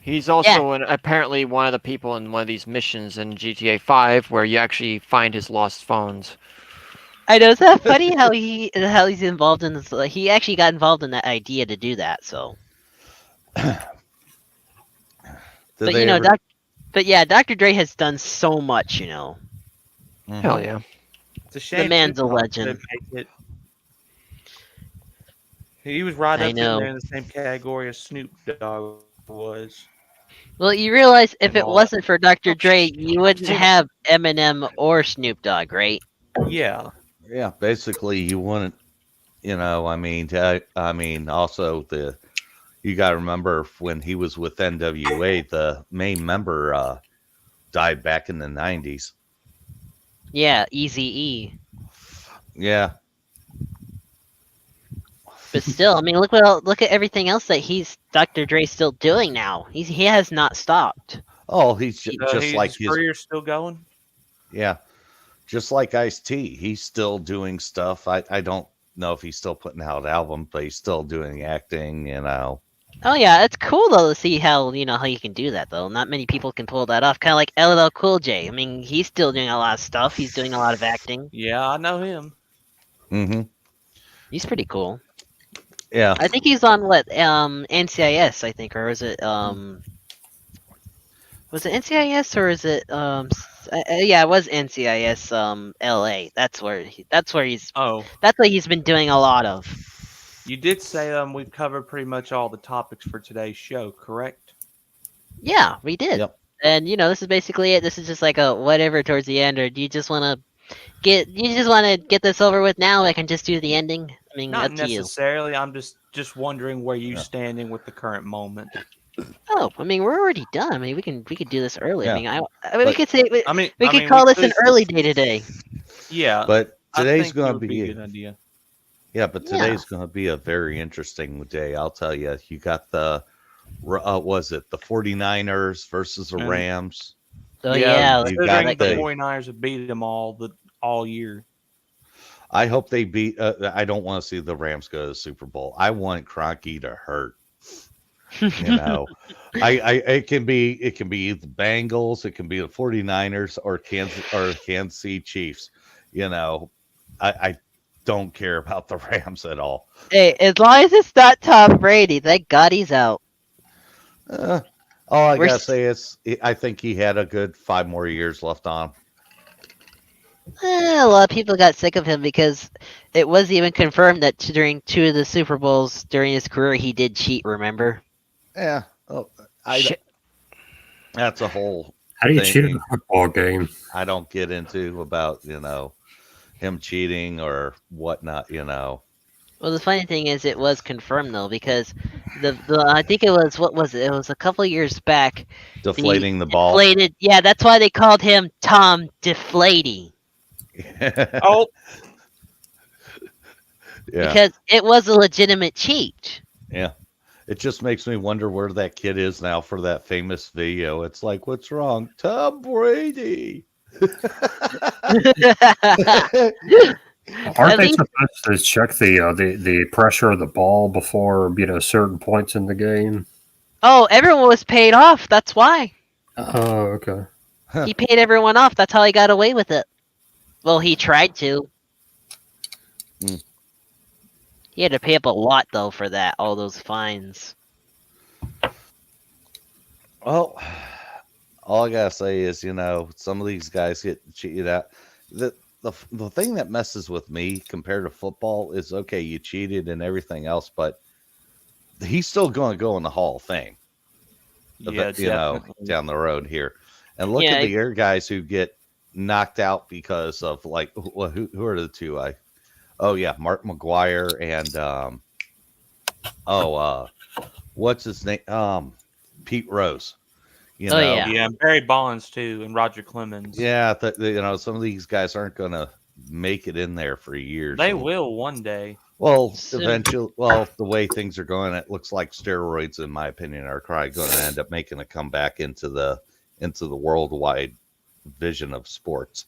He's also apparently one of the people in one of these missions in GTA 5 where you actually find his lost phones. I know. Is that funny how he's involved in this? He actually got involved in that idea to do that. So, but Dr. Dre has done so much. Mhm. Hell yeah. It's a shame. man's a Tupac legend. couldn't make it. He was right I up in there know. in the same category as Snoop Dogg was. Well, you realize if And it all that. wasn't for Dr. Oh, Dre, you wouldn't save it. have Eminem or Snoop Dogg, right? Yeah. Yeah, basically, you wouldn't. I mean, also you got to remember when he was with NWA, the main member died back in the 90s. Yeah, Easy E. Yeah. But still, I mean, look at everything else that Dr. Dre's still doing now. He has not stopped. Oh, he's He- just like His his. career's still going. Yeah. Just like Ice-T. He's still doing stuff. I don't know if he's still putting out albums, but he's still doing acting. Oh yeah, it's cool though to see how how you can do that though. Not many people can pull that off. Kind of like LL Cool J. I mean, he's still doing a lot of stuff. He's doing a lot of acting. Yeah, I know him. Mm-hmm. He's pretty cool. Yeah. I think he's on what NCIS, I think, or is it was it NCIS or is it yeah, it was NCIS LA. That's where he's Oh, that's what he's been doing a lot of. you did say we've covered pretty much all the topics for today's show, correct? Yeah, we did. Yep. And this is basically it. This is just like a whatever towards the end, or do you just want to get this over with now? I can just do the ending. I mean, Not up to you. necessarily. I'm just wondering where you Yeah. standing with the current moment. Oh, I mean, we're already done. I mean, we can do this early. Yeah. I mean, I mean, we But- could say we, I mean, we I could mean, call we this an could- early day today. Yeah, But I today's think going that to would be a good idea. Yeah, but Yeah. today's going to be a very interesting day. I'll tell you. You got the was it the 49ers versus the And- Rams? Oh yeah, yeah, you considering got the the- 49ers have beat them all year. I hope they beat. I don't want to see the Rams go to the Super Bowl. I want Kroenke to hurt. It can be the Bengals, it can be the 49ers or Kansas City Chiefs. I don't care about the Rams at all. Hey, as long as it's not Tom Brady, thank God he's out. All I We're gotta s- say is I think he had a good 5 more years left on him. A lot of people got sick of him because it was even confirmed that during 2 of the Super Bowls during his career he did cheat. Remember? Yeah. Oh, Shit. that's a whole How do you thing cheat in a football game? I don't get into about him cheating or whatnot. Well, the funny thing is, it was confirmed though because the I think it was what was it? It was a couple years back. Deflating the ball. Deflated. Yeah, that's why they called him Tom Deflady Oh, Yeah. because it was a legitimate cheat. Yeah. It just makes me wonder where that kid is now for that famous video. It's like, what's wrong? Tom Brady. Aren't At they least- supposed to check the pressure of the ball before certain points in the game? Oh, everyone was paid off. That's why Oh, okay. he paid everyone off. That's how he got away with it. Well, he tried to. Hmm. He had to pay up a lot though for that. All those fines. Well, all I gotta say is, some of these guys get cheated out. The thing that messes with me compared to football is, okay, you cheated and everything else, but he's still going to go in the Hall of Fame. yeah, definitely. Down the road here. And look Yeah, at the air guys who get knocked out because of who are the two? Mark McGuire and what's his name? Pete Rose. Oh, yeah. Yeah, and Barry Bonds too, and Roger Clemens. Yeah, some of these guys aren't going to make it in there for years. They And- will one day. Well, Soon. eventually, the way things are going, it looks like steroids, in my opinion, are probably going to end up making a comeback into the worldwide vision of sports.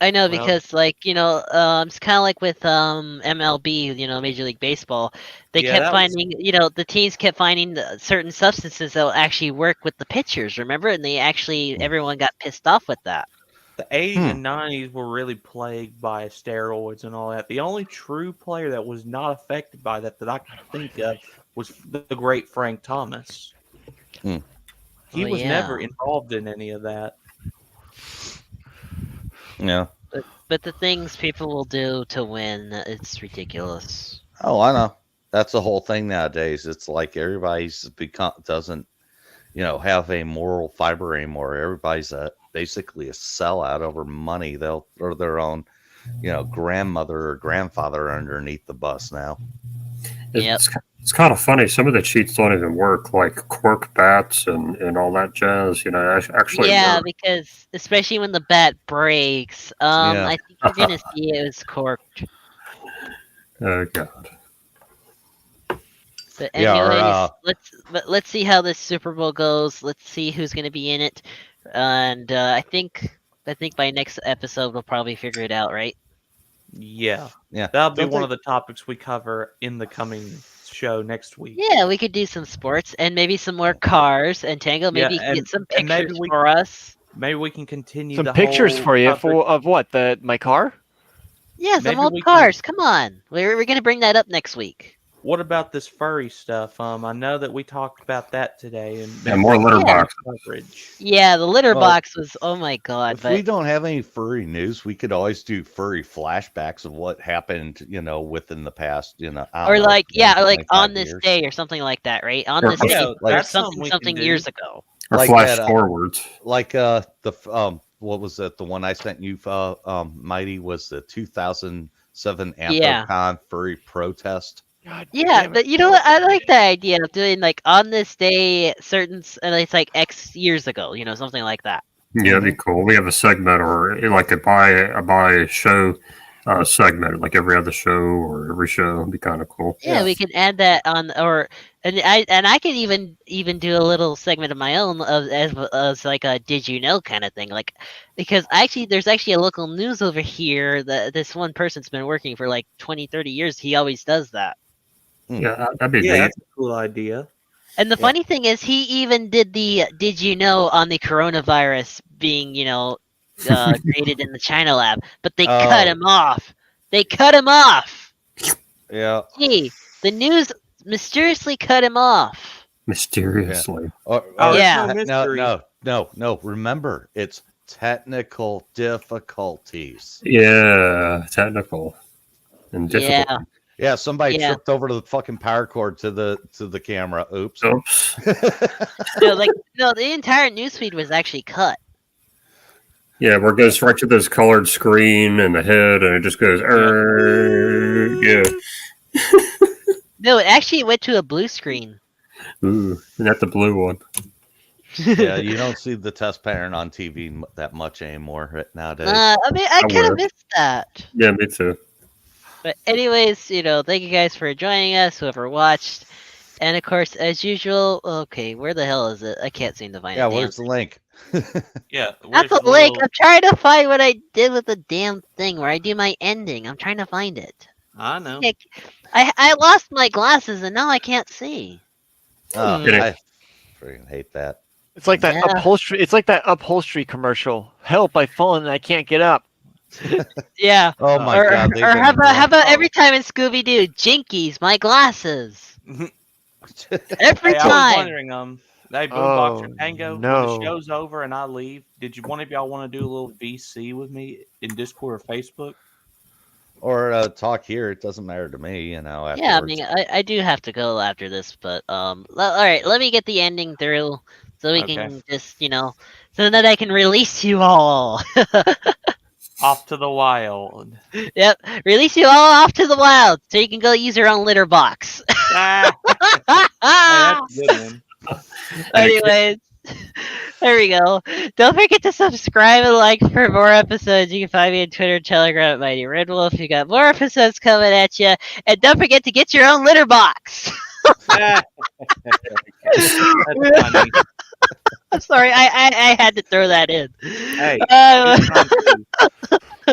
I know Well- because it's kind of like with MLB, Major League Baseball. They Yeah, kept that was- finding, the teams kept finding certain substances that will actually work with the pitchers. Remember, and everyone got pissed off with that. The 80s and 90s were really plagued by steroids and all that. The only true player that was not affected by that I can think of was the great Frank Thomas. Hmm. He Oh, was yeah. never involved in any of that. Yeah. But the things people will do to win, it's ridiculous. Oh, I know. That's the whole thing nowadays. It's like everybody's doesn't, have a moral fiber anymore. Everybody's basically a sellout over money. They'll throw their own, grandmother or grandfather underneath the bus now. Yep. It's kind of funny. Some of the cheats don't even work, like quirk bats and all that jazz. Actually. Yeah, work. because especially when the bat breaks, Yeah. I think you're gonna see it was corked. Oh God. But Yeah, or, anyways, let's see how this Super Bowl goes. Let's see who's gonna be in it, and I think by next episode we'll probably figure it out, right? Yeah. Yeah. That'll be Don't one they- of the topics we cover in the coming show next week. Yeah, we could do some sports and maybe some more cars. And Tango, maybe Yeah, you can get some and maybe pictures we- for us. Maybe we can continue Some the pictures whole for you topic- of what? My car? Yeah, some maybe old we can- cars. Come on, we're gonna bring that up next week. What about this furry stuff? I know that we talked about that today, and And more litter Yeah. boxes. coverage. Yeah, the litter Well, box was. Oh my god! If we But don't have any furry news, we could always do furry flashbacks of what happened, within the past, I don't or know, like 20, like 25 on this years. day or something like that, right? On Or- this Yeah, day or that's something we something can do. years ago. Or Like flash that, forwards. Like what was it? The one I sent you, Mighty, was the 2007 Yeah. AmpoCon furry protest. God Yeah, damn it. but you know what? I like that idea of doing like on this day, and it's like X years ago, something like that. Yeah, that'd be cool. We have a segment or like a buy show segment, like every other show or every show. It'd be kind of cool. Yeah, Yeah. we can add that on, and I could even do a little segment of my own as like a did you know kind of thing, like because there's actually a local news over here that this one person's been working for like 20, 30 years. He always does that. Yeah, that'd be Yeah, neat. that's a cool idea. And the Yeah. funny thing is, he even did the did you know on the coronavirus being created in the China lab, but they cut Oh. him off. They cut him off. Yeah. Gee, the news mysteriously cut him off. Mysteriously. Oh, Yeah. there's no mystery. No. Remember, it's technical difficulties. Yeah, technical and difficult. Yeah. Yeah, somebody Yeah. tripped over the fucking power cord to the camera. Oops. Oops. No, the entire newsfeed was actually cut. Yeah, where it goes right to this colored screen and the head, and it just goes. Yeah. No, it actually went to a blue screen. Ooh, not the blue one. Yeah, you don't see the test pattern on TV that much anymore nowadays. I mean, I I kind of would. missed that. Yeah, me too. But anyways, thank you guys for joining us, whoever watched. And of course, as usual, okay, where the hell is it? I can't seem to find Yeah, it. where's the link? Yeah. That's where's a the link. little- I'm trying to find what I did with the damn thing where I do my ending. I'm trying to find it. I know. Heck, I lost my glasses and now I can't see. Oh, Did it- I freaking hate that. It's like that Yeah. upholstery. It's like that upholstery commercial. Help! I've fallen and I can't get up. Yeah. Oh my or god. they've or been how about wrong. every time in Scooby Doo, Jinkies, my glasses. Every Hey, I was time. wondering, hey, Boombox or Oh, Tango, no. when the show's over and I leave, did one of y'all want to do a little VC with me in Discord or Facebook? Or talk here. It doesn't matter to me, Yeah, I afterwards. mean, I do have to go after this, but all right, let me get the ending through so we Okay. can just so that I can release you all. Off to the wild. Yep, release you all off to the wild so you can go use your own litter box. Ah, hey, that's a good one. Anyways, there we go. Don't forget to subscribe and like for more episodes. You can find me on Twitter and Telegram at Mighty Red Wolf. You got more episodes coming at you, and don't forget to get your own litter box. That's funny. I'm sorry, I had to throw that in. Hey, Uh, good time too.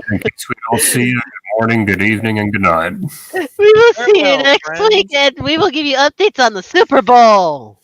Thank you, sweet. I'll see you. Good morning, good evening, and good night. we will see you Farewell, next friends. week, and we will give you updates on the Super Bowl.